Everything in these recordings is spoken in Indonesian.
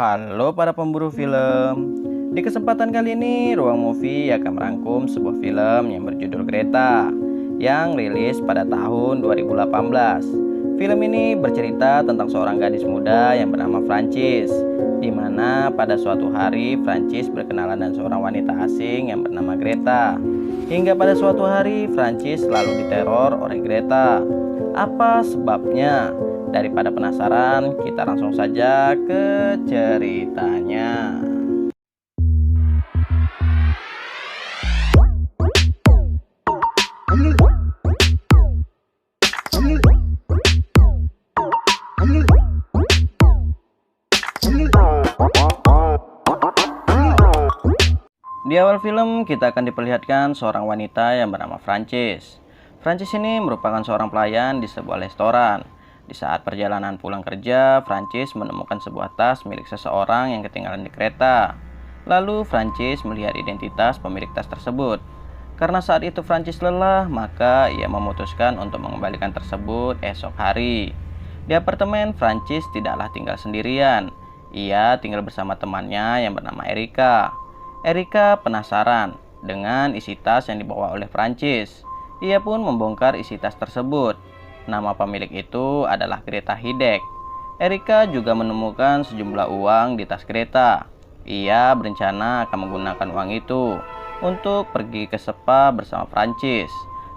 Halo para pemburu film. Di kesempatan kali ini, Ruang Movie akan merangkum sebuah film yang berjudul Greta yang rilis pada tahun 2018. Film ini bercerita tentang seorang gadis muda yang bernama Francis, di mana pada suatu hari Francis berkenalan dengan seorang wanita asing yang bernama Greta. Hingga pada suatu hari Francis selalu diteror oleh Greta. Apa sebabnya? Daripada penasaran, kita langsung saja ke ceritanya. Di awal film, kita akan diperlihatkan seorang wanita yang bernama Francis. Francis ini merupakan seorang pelayan di sebuah restoran. Di saat perjalanan pulang kerja, Francis menemukan sebuah tas milik seseorang yang ketinggalan di kereta. Lalu Francis melihat identitas pemilik tas tersebut. Karena saat itu Francis lelah, maka ia memutuskan untuk mengembalikan tersebut esok hari. Di apartemen, Francis tidaklah tinggal sendirian. Ia tinggal bersama temannya yang bernama Erika. Erika penasaran dengan isi tas yang dibawa oleh Francis. Ia pun membongkar isi tas tersebut. Nama pemilik itu adalah Greta Hidek. Erika juga menemukan sejumlah uang di tas Greta. Ia berencana akan menggunakan uang itu untuk pergi ke spa bersama Francis.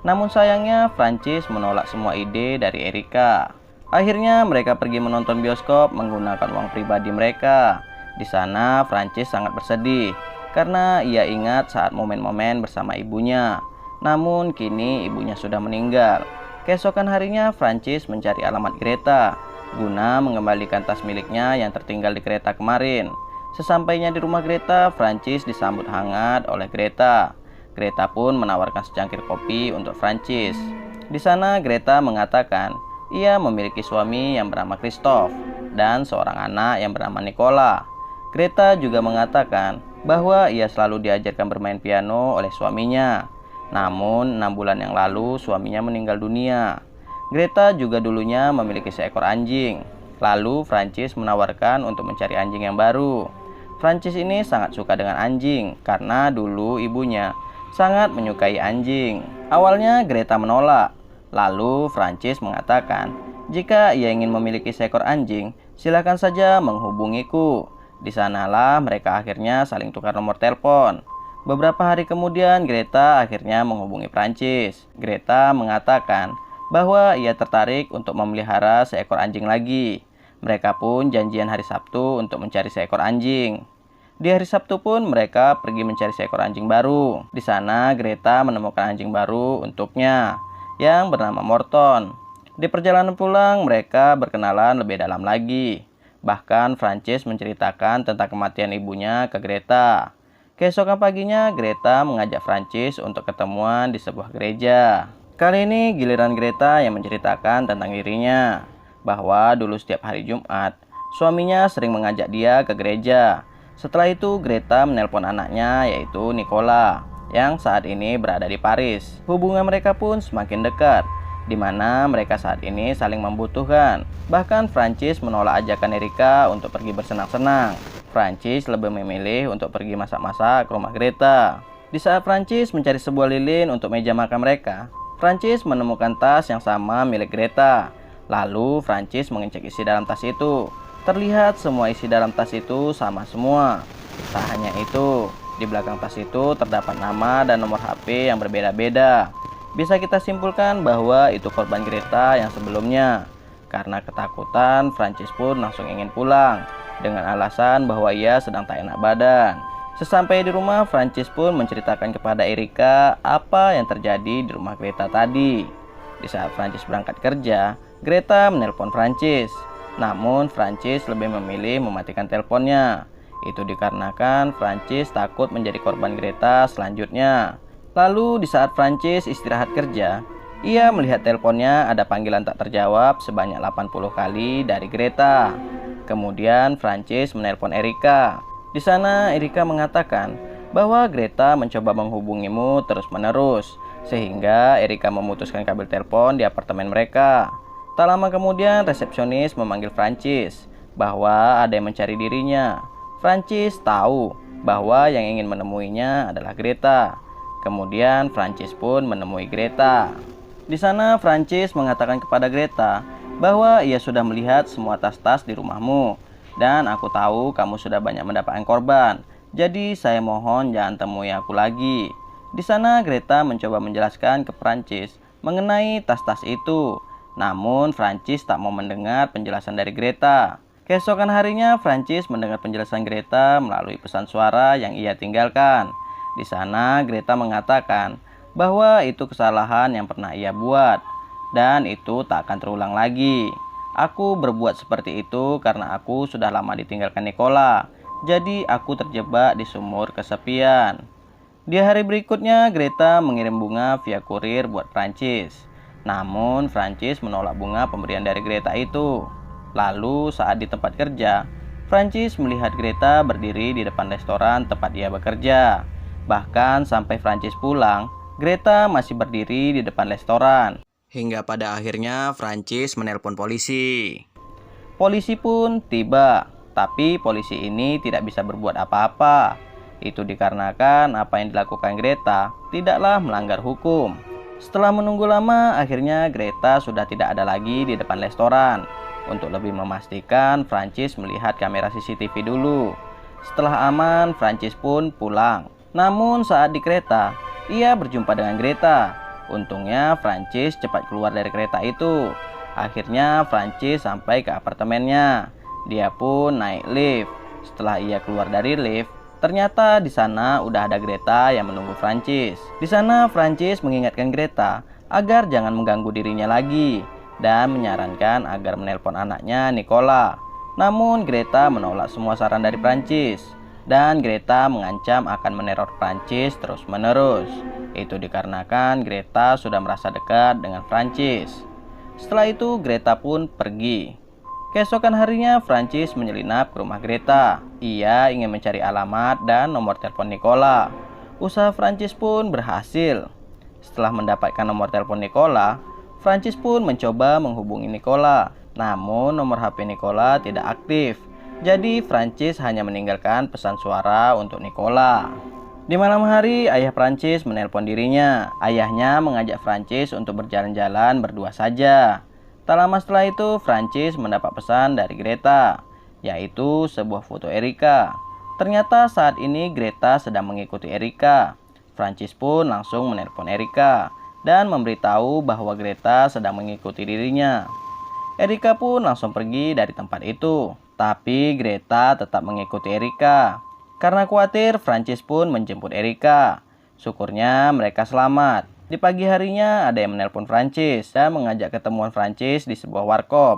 Namun sayangnya Francis menolak semua ide dari Erika. Akhirnya mereka pergi menonton bioskop menggunakan uang pribadi mereka. Di sana Francis sangat bersedih karena ia ingat saat momen-momen bersama ibunya. Namun kini ibunya sudah meninggal. Keesokan harinya Francis mencari alamat Greta guna mengembalikan tas miliknya yang tertinggal di kereta kemarin. Sesampainya di rumah Greta, Francis disambut hangat oleh Greta. Greta pun menawarkan secangkir kopi untuk Francis. Di sana Greta mengatakan ia memiliki suami yang bernama Christoph dan seorang anak yang bernama Nicola. Greta juga mengatakan bahwa ia selalu diajarkan bermain piano oleh suaminya. Namun 6 bulan yang lalu suaminya meninggal dunia. Greta juga dulunya memiliki seekor anjing. Lalu Francis menawarkan untuk mencari anjing yang baru. Francis ini sangat suka dengan anjing karena dulu ibunya sangat menyukai anjing. Awalnya Greta menolak. Lalu Francis mengatakan, jika ia ingin memiliki seekor anjing, silakan saja menghubungiku. Di sanalah mereka akhirnya saling tukar nomor telepon. Beberapa hari kemudian Greta akhirnya menghubungi Francis. Greta mengatakan bahwa ia tertarik untuk memelihara seekor anjing lagi. Mereka pun janjian hari Sabtu untuk mencari seekor anjing. Di hari Sabtu pun mereka pergi mencari seekor anjing baru. Di sana Greta menemukan anjing baru untuknya yang bernama Morton. Di perjalanan pulang mereka berkenalan lebih dalam lagi. Bahkan Francis menceritakan tentang kematian ibunya ke Greta. Keesokan paginya, Greta mengajak Francis untuk ketemuan di sebuah gereja. Kali ini giliran Greta yang menceritakan tentang dirinya, bahwa dulu setiap hari Jumat, suaminya sering mengajak dia ke gereja. Setelah itu, Greta menelpon anaknya yaitu Nicola, yang saat ini berada di Paris. Hubungan mereka pun semakin dekat, di mana mereka saat ini saling membutuhkan. Bahkan Francis menolak ajakan Erika untuk pergi bersenang-senang. Francis lebih memilih untuk pergi masak-masak ke rumah Greta. Di saat Francis mencari sebuah lilin untuk meja makan mereka, Francis menemukan tas yang sama milik Greta. Lalu Francis mengecek isi dalam tas itu. Terlihat semua isi dalam tas itu sama semua. Tak hanya itu, di belakang tas itu terdapat nama dan nomor HP yang berbeda-beda. Bisa kita simpulkan bahwa itu korban Greta yang sebelumnya. Karena ketakutan, Francis pun langsung ingin pulang dengan alasan bahwa ia sedang tak enak badan. Sesampai di rumah, Francis pun menceritakan kepada Erika apa yang terjadi di rumah Greta tadi. Di saat Francis berangkat kerja, Greta menelpon Francis. Namun Francis lebih memilih mematikan teleponnya. Itu dikarenakan Francis takut menjadi korban Greta selanjutnya. Lalu di saat Francis istirahat kerja, ia melihat teleponnya ada panggilan tak terjawab sebanyak 80 kali dari Greta. Kemudian Francis menelpon Erika. Di sana Erika mengatakan bahwa Greta mencoba menghubungimu terus-menerus, sehingga Erika memutuskan kabel telepon di apartemen mereka. Tak lama kemudian resepsionis memanggil Francis. bahwa ada yang mencari dirinya. Francis tahu bahwa yang ingin menemuinya adalah Greta. Kemudian Francis pun menemui Greta. Di sana Francis mengatakan kepada Greta bahwa ia sudah melihat semua tas-tas di rumahmu dan aku tahu kamu sudah banyak mendapatkan korban. Jadi saya mohon jangan temui aku lagi. Di sana Greta mencoba menjelaskan ke Francis mengenai tas-tas itu. Namun Francis tak mau mendengar penjelasan dari Greta. Keesokan harinya Francis mendengar penjelasan Greta melalui pesan suara yang ia tinggalkan. Di sana Greta mengatakan bahwa itu kesalahan yang pernah ia buat dan itu tak akan terulang lagi. Aku berbuat seperti itu karena aku sudah lama ditinggalkan Nicola. Jadi aku terjebak di sumur kesepian. Di hari berikutnya Greta mengirim bunga via kurir buat Francis. Namun Francis menolak bunga pemberian dari Greta itu. Lalu saat di tempat kerja, Francis melihat Greta berdiri di depan restoran tempat ia bekerja. Bahkan sampai Francis pulang, Greta masih berdiri di depan restoran. Hingga pada akhirnya Francis menelpon polisi. Polisi pun tiba, tapi polisi ini tidak bisa berbuat apa-apa. Itu dikarenakan apa yang dilakukan Greta tidaklah melanggar hukum. Setelah menunggu lama, akhirnya Greta sudah tidak ada lagi di depan restoran. Untuk lebih memastikan, Francis melihat kamera CCTV dulu. Setelah aman, Francis pun pulang. Namun saat di kereta, ia berjumpa dengan Greta. Untungnya Francis cepat keluar dari kereta itu. Akhirnya Francis sampai ke apartemennya. Dia pun naik lift. Setelah ia keluar dari lift, ternyata di sana udah ada Greta yang menunggu Francis. Di sana Francis mengingatkan Greta agar jangan mengganggu dirinya lagi dan menyarankan agar menelpon anaknya Nicola. Namun Greta menolak semua saran dari Francis. Dan Greta mengancam akan meneror Francis terus-menerus. Itu dikarenakan Greta sudah merasa dekat dengan Francis. Setelah itu Greta pun pergi. Keesokan harinya Francis menyelinap ke rumah Greta. Ia ingin mencari alamat dan nomor telepon Nicola. Usaha Francis pun berhasil. Setelah mendapatkan nomor telepon Nicola, Francis pun mencoba menghubungi Nicola. Namun nomor HP Nicola tidak aktif. Jadi Francis hanya meninggalkan pesan suara untuk Nicola. Di malam hari, ayah Francis menelpon dirinya. Ayahnya mengajak Francis untuk berjalan-jalan berdua saja. Tak lama setelah itu, Francis mendapat pesan dari Greta, yaitu sebuah foto Erika. Ternyata saat ini Greta sedang mengikuti Erika. Francis pun langsung menelpon Erika dan memberitahu bahwa Greta sedang mengikuti dirinya. Erika pun langsung pergi dari tempat itu. Tapi Greta tetap mengikuti Erika. Karena khawatir, Francis pun menjemput Erika. Syukurnya mereka selamat. Di pagi harinya ada yang menelpon Francis dan mengajak ketemuan Francis di sebuah warkop.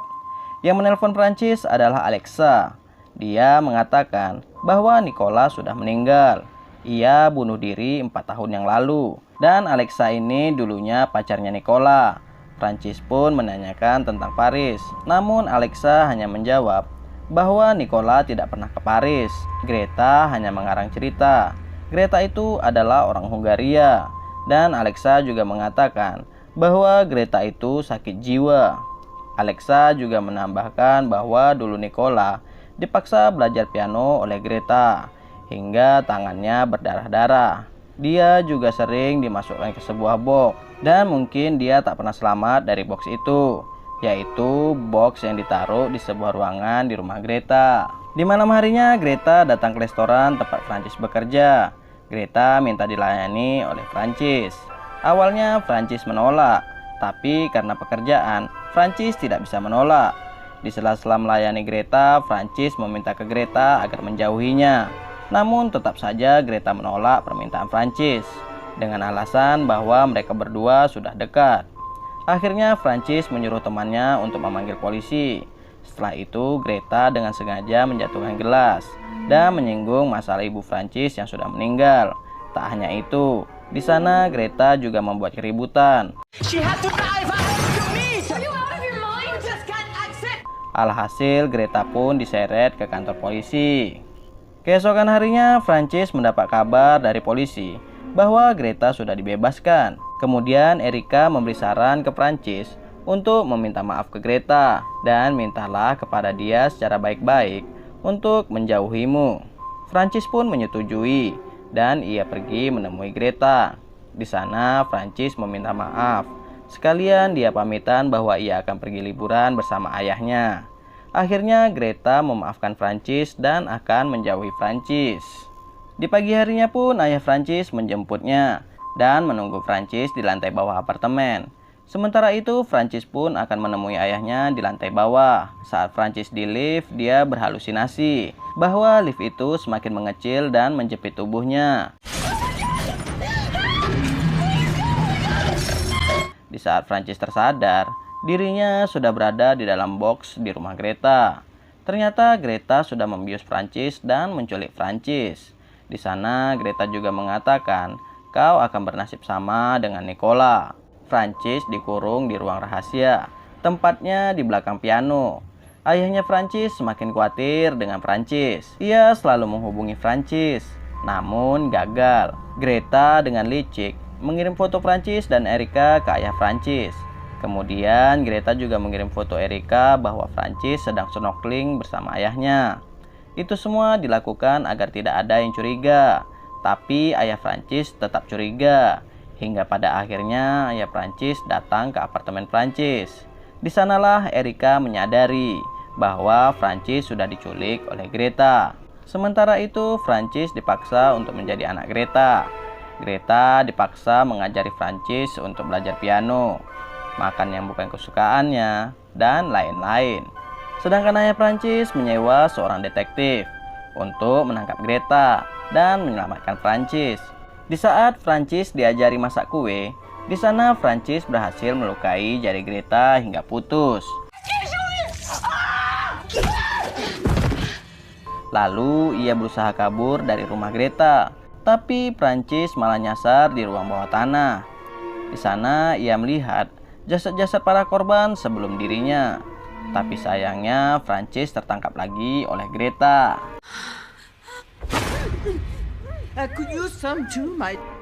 Yang menelpon Francis adalah Alexa. Dia mengatakan bahwa Nicola sudah meninggal. Ia bunuh diri 4 tahun yang lalu. Dan Alexa ini dulunya pacarnya Nicola. Francis pun menanyakan tentang Paris. Namun Alexa hanya menjawab bahwa Nicola tidak pernah ke Paris. Greta hanya mengarang cerita. Greta itu adalah orang Hungaria. Dan Alexa juga mengatakan bahwa Greta itu sakit jiwa. Alexa juga menambahkan bahwa dulu Nicola dipaksa belajar piano oleh Greta hingga tangannya berdarah-darah. Dia juga sering dimasukkan ke sebuah box dan mungkin dia tak pernah selamat dari box itu, yaitu box yang ditaruh di sebuah ruangan di rumah Greta. Di malam harinya Greta datang ke restoran tempat Francis bekerja. Greta minta dilayani oleh Francis. Awalnya Francis menolak, tapi karena pekerjaan, Francis tidak bisa menolak. Di sela-sela melayani Greta, Francis meminta ke Greta agar menjauhinya. Namun tetap saja Greta menolak permintaan Francis dengan alasan bahwa mereka berdua sudah dekat. Akhirnya Francis menyuruh temannya untuk memanggil polisi. Setelah itu Greta dengan sengaja menjatuhkan gelas dan menyinggung masalah ibu Francis yang sudah meninggal. Tak hanya itu, di sana Greta juga membuat keributan. Alhasil Greta pun diseret ke kantor polisi. Keesokan harinya Francis mendapat kabar dari polisi bahwa Greta sudah dibebaskan. Kemudian Erika memberi saran ke Francis untuk meminta maaf ke Greta dan mintalah kepada dia secara baik-baik untuk menjauhimu. Francis pun menyetujui dan ia pergi menemui Greta. Di sana Francis meminta maaf. Sekalian dia pamitan bahwa ia akan pergi liburan bersama ayahnya. Akhirnya Greta memaafkan Francis dan akan menjauhi Francis. Di pagi harinya pun ayah Francis menjemputnya dan menunggu Francis di lantai bawah apartemen. Sementara itu Francis pun akan menemui ayahnya di lantai bawah. Saat Francis di lift, dia berhalusinasi bahwa lift itu semakin mengecil dan menjepit tubuhnya. Di saat Francis tersadar, dirinya sudah berada di dalam box di rumah Greta. Ternyata Greta sudah membius Francis dan menculik Francis. Di sana Greta juga mengatakan, "Kau akan bernasib sama dengan Nicola." Francis dikurung di ruang rahasia, tempatnya di belakang piano. Ayahnya Francis semakin khawatir dengan Francis. Ia selalu menghubungi Francis, namun gagal. Greta dengan licik mengirim foto Francis dan Erika ke ayah Francis. Kemudian Greta juga mengirim foto Erika bahwa Francis sedang snorkeling bersama ayahnya. Itu semua dilakukan agar tidak ada yang curiga. Tapi ayah Francis tetap curiga. Hingga pada akhirnya ayah Francis datang ke apartemen Francis. Di sanalah Erika menyadari bahwa Francis sudah diculik oleh Greta. Sementara itu Francis dipaksa untuk menjadi anak Greta. Greta dipaksa mengajari Francis untuk belajar piano, makan yang bukan kesukaannya, dan lain-lain. Sedangkan ayah Francis menyewa seorang detektif untuk menangkap Greta dan menyelamatkan Francis. Di saat Francis diajari masak kue, di sana Francis berhasil melukai jari Greta hingga putus. Lalu ia berusaha kabur dari rumah Greta, tapi Francis malah nyasar di ruang bawah tanah. Di sana ia melihat jasad-jasad para korban sebelum dirinya. Tapi sayangnya Francis tertangkap lagi oleh Greta.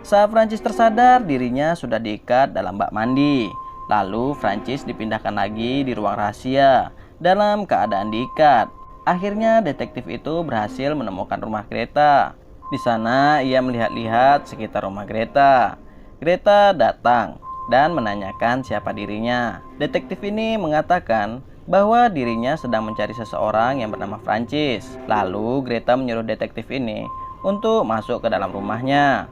Saat Francis tersadar, dirinya sudah diikat dalam bak mandi. Lalu Francis dipindahkan lagi di ruang rahasia dalam keadaan diikat. Akhirnya detektif itu berhasil menemukan rumah Greta. Di sana ia melihat-lihat sekitar rumah Greta. Greta datang dan menanyakan siapa dirinya. Detektif ini mengatakan bahwa dirinya sedang mencari seseorang yang bernama Francis. Lalu Greta menyuruh detektif ini untuk masuk ke dalam rumahnya.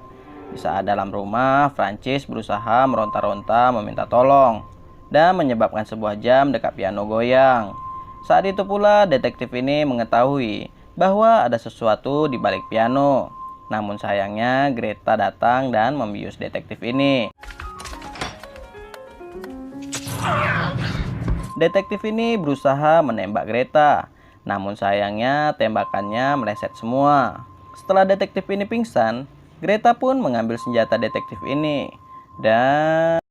Di saat dalam rumah, Francis berusaha meronta-ronta meminta tolong dan menyebabkan sebuah jam dekat piano goyang. Saat itu pula detektif ini mengetahui bahwa ada sesuatu di balik piano. Namun sayangnya Greta datang dan membius detektif ini. Detektif ini berusaha menembak Greta, namun sayangnya tembakannya meleset semua. Setelah detektif ini pingsan, Greta pun mengambil senjata detektif ini dan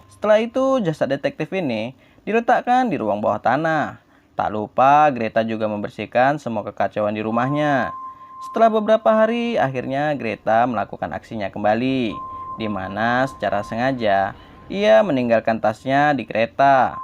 setelah itu jasad detektif ini diletakkan di ruang bawah tanah. Tak lupa Greta juga membersihkan semua kekacauan di rumahnya. Setelah beberapa hari, akhirnya Greta melakukan aksinya kembali, di mana secara sengaja ia meninggalkan tasnya di kereta.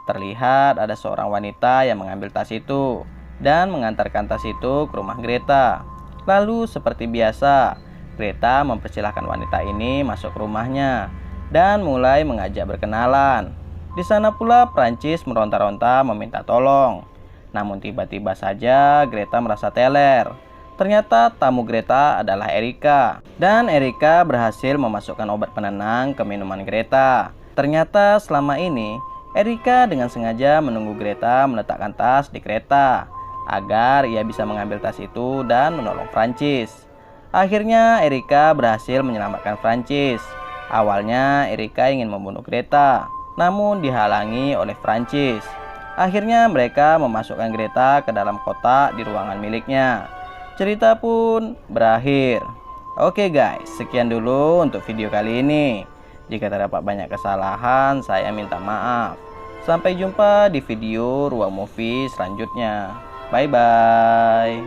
Terlihat ada seorang wanita yang mengambil tas itu dan mengantarkan tas itu ke rumah Greta. Lalu seperti biasa, Greta mempersilahkan wanita ini masuk ke rumahnya dan mulai mengajak berkenalan. Di sana pula Francis meronta-ronta meminta tolong. Namun tiba-tiba saja Greta merasa teler. Ternyata tamu Greta adalah Erika. Dan Erika berhasil memasukkan obat penenang ke minuman Greta. Ternyata selama ini Erika dengan sengaja menunggu Greta meletakkan tas di kereta agar ia bisa mengambil tas itu dan menolong Francis. Akhirnya Erika berhasil menyelamatkan Francis. Awalnya Erika ingin membunuh Greta, namun dihalangi oleh Francis. Akhirnya mereka memasukkan Greta ke dalam kotak di ruangan miliknya. Cerita pun berakhir. Oke guys, sekian dulu untuk video kali ini. Jika terdapat banyak kesalahan, saya minta maaf. Sampai jumpa di video Ruang Movie selanjutnya. Bye bye.